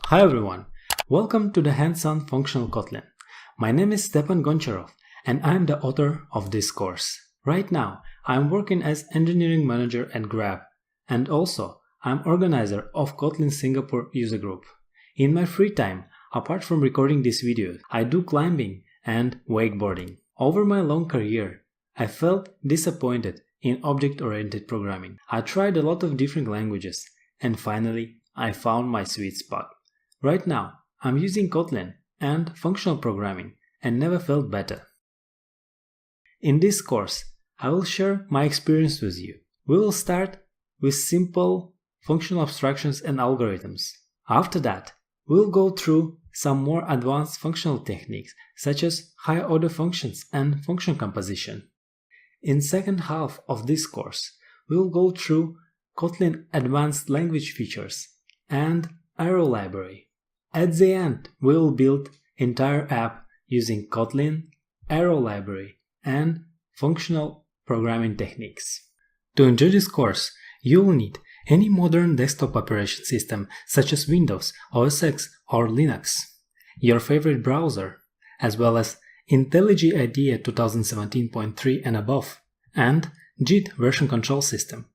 Hi everyone, welcome to the Hands-on Functional Kotlin. My name is Stepan Goncharov and I am the author of this course. Right now, I am working as engineering manager at Grab and also I am organizer of Kotlin Singapore user group. In my free time, apart from recording these videos, I do climbing and wakeboarding. Over my long career, I felt disappointed in object-oriented programming. I tried a lot of different languages and finally I found my sweet spot. Right now, I'm using Kotlin and functional programming and never felt better. In this course, I will share my experience with you. We will start with simple functional abstractions and algorithms. After that, we'll go through some more advanced functional techniques such as higher-order functions and function composition. In the second half of this course, we'll go through Kotlin advanced language features and arrow library. At the end, we will build entire app using Kotlin, arrow library, and functional programming techniques. To enjoy this course, you will need any modern desktop operation system such as Windows, OS X, or Linux, your favorite browser, as well as IntelliJ IDEA 2017.3 and above, and JIT version control system.